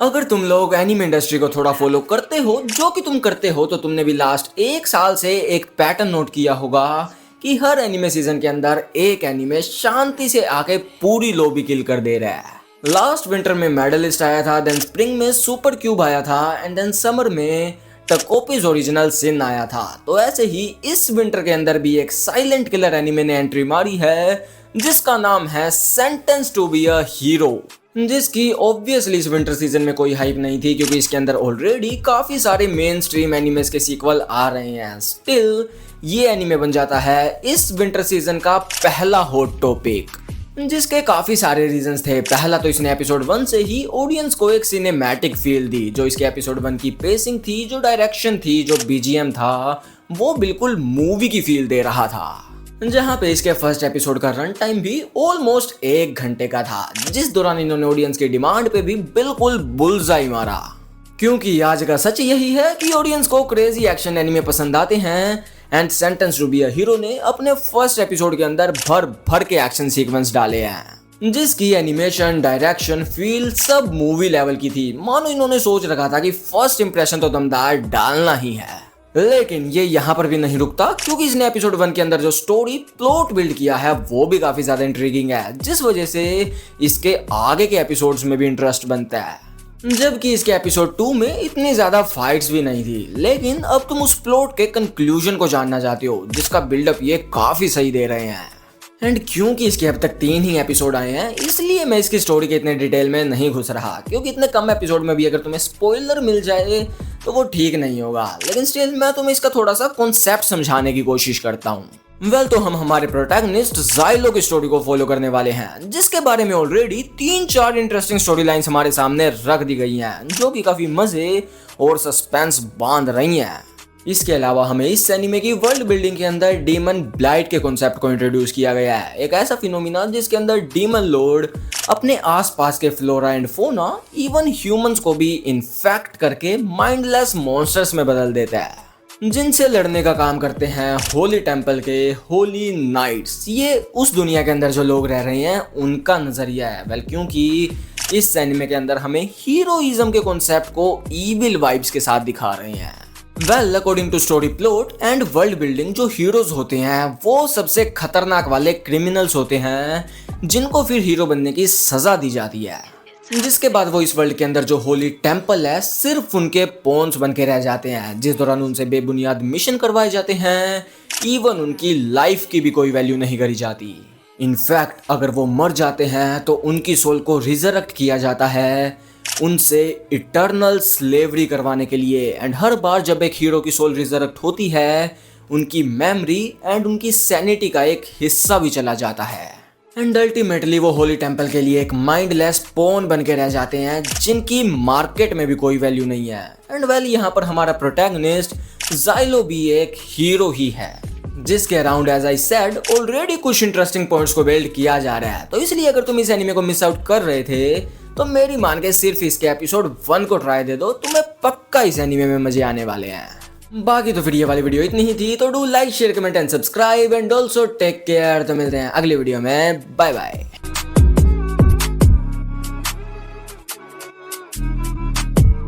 अगर तुम लोग एनिमे इंडस्ट्री को थोड़ा फॉलो करते हो, जो कि तुम करते हो, तो तुमने भी लास्ट एक साल से एक पैटर्न नोट किया होगा कि हर एनिमे सीजन के अंदर एक एनिमे शांति से आके पूरी लॉबी किल कर दे रहा है। लास्ट विंटर में मेडलिस्ट आया था, देन स्प्रिंग में सुपर क्यूब आया था, एंड देन समर में टकोपिस ओरिजिनल सिन आया था। तो ऐसे ही इस विंटर के अंदर भी एक साइलेंट किलर एनिमे ने एंट्री मारी है, जिसका नाम है Sentence to be a hero, जिसकी ऑब्वियसली इस विंटर सीजन में कोई हाइप नहीं थी, क्योंकि इसके अंदर ऑलरेडी काफी सारे मेन स्ट्रीम एनिमेस के सीक्वल आ रहे हैं। स्टिल ये एनिमे बन जाता है इस विंटर सीजन का पहला हॉट टॉपिक, जिसके काफी सारे रीजंस थे। पहला तो इसने एपिसोड 1 से ही ऑडियंस को एक सिनेमैटिक फील दी। जो इसके एपिसोड 1 की पेसिंग थी, जो डायरेक्शन थी, जो बीजीएम था, वो बिल्कुल मूवी की फील दे रहा था। जहां पे इसके फर्स्ट एपिसोड का रन टाइम भी ऑलमोस्ट 1 घंटे का था, जिस दौरान इन्होंने ऑडियंस की डिमांड पे भी बिल्कुल बुलजाई मारा। क्योंकि आज का सच यही है कि ऑडियंस को क्रेजी एक्शन एनिमे पसंद आते हैं, and Sentence to be a hero ने अपने फर्स्ट एपिसोड के अंदर भर भर के एक्शन सीक्वेंस डाले हैं, जिसकी एनिमेशन, डायरेक्शन, फील सब मूवी लेवल की थी। मानो इन्होंने सोच रखा था कि फर्स्ट इंप्रेशन तो दमदार डालना ही है। लेकिन ये यहाँ पर भी नहीं रुकता, क्योंकि इसने एपिसोड 1 के अंदर जो स्टोरी प्लॉट बिल्ड किया है वो भी काफी ज्यादा इंट्रिगिंग है, जिस वजह से इसके आगे के एपिसोड्स में भी इंटरेस्ट बनता है। जबकि इसके एपिसोड 2 में इतनी ज्यादा फाइट्स भी नहीं थी, लेकिन अब तुम उस प्लॉट के कंक्लूजन को जानना चाहते हो, जिसका बिल्डअप ये काफी सही दे रहे हैं। एंड क्योंकि इसके अब तक 3 ही एपिसोड आए हैं, इसलिए मैं इसकी स्टोरी के इतने डिटेल में नहीं घुस रहा, क्योंकि इतने कम एपिसोड में भी अगर तुम्हें स्पॉइलर मिल जाए तो वो ठीक नहीं होगा। लेकिन स्टिल मैं तुम्हें इसका थोड़ा सा कॉन्सेप्ट समझाने की कोशिश करता हूँ। तो हम हमारे प्रोटैगनिस्ट ज़ाइलो की स्टोरी को फॉलो करने वाले हैं, जिसके बारे में ऑलरेडी 3-4 इंटरेस्टिंग स्टोरी लाइन्स हमारे सामने रख दी गई हैं, जो कि काफी मजे और सस्पेंस बांध रही हैं। इसके अलावा हमें इस एनिमे की वर्ल्ड बिल्डिंग के अंदर डीमन ब्लाइट के कॉन्सेप्ट को इंट्रोड्यूस किया गया है। एक ऐसा फिनोमिना जिसके अंदर डीमन लॉर्ड अपने आसपास के flora and fauna, even humans को भी इन्फेक्ट करके माइंडलेस मॉन्स्टर्स में बदल देता है, जिनसे लड़ने का काम करते हैं होली टेम्पल के होली नाइट्स। ये उस दुनिया के अंदर जो लोग रह रहे हैं उनका नजरिया है। वेल, क्योंकि इस एनिमे के अंदर हमें हीरोइज्म के कॉन्सेप्ट को इविल वाइब्स के साथ दिखा रहे हैं। Well, according to story plot and world building, जो हीरोज होते हैं वो सबसे खतरनाक वाले क्रिमिनल्स होते हैं, जिनको फिर हीरो बनने की सजा दी जाती है, जिसके बाद वो इस वर्ल्ड के अंदर जो होली टेम्पल है सिर्फ उनके पॉन्स बन के रह जाते हैं, जिस दौरान उनसे बेबुनियाद मिशन करवाए जाते हैं। इवन उनकी लाइफ की भी कोई वैल्यू नहीं करी जाती। इनफैक्ट अगर वो मर जाते हैं तो उनकी सोल को रिजरेक्ट किया जाता है, उनसे इटर्नल स्लेवरी करवाने के लिए। एंड हर बार जब एक हीरो की सोल रिजरेक्ट होती है, उनकी मेमोरी एंड उनकी सैनिटी का एक हिस्सा भी चला जाता है, एंड अल्टीमेटली वो होली टेम्पल के लिए एक माइंडलेस पॉन बन के रह जाते हैं, जिनकी मार्केट में भी कोई वैल्यू नहीं है। एंड वेल, यहाँ पर हमारा प्रोटैगनिस्ट ज़ाइलो भी एक हीरो ही है, जिसके around as I said already कुछ इंटरेस्टिंग पॉइंट्स को बिल्ड किया जा रहा है। तो इसलिए अगर तुम इस एनिमे को मिस आउट कर रहे थे, तो मेरी मान के सिर्फ इसके एपिसोड 1 को ट्राई दे दो, तुम्हें पक्का इस एनिमे में मजे आने वाले हैं। बाकी तो फिर ये वाली वीडियो इतनी ही थी, तो do like, share, comment and subscribe, and also take care. तो मिलते हैं अगली वीडियो में। Bye bye.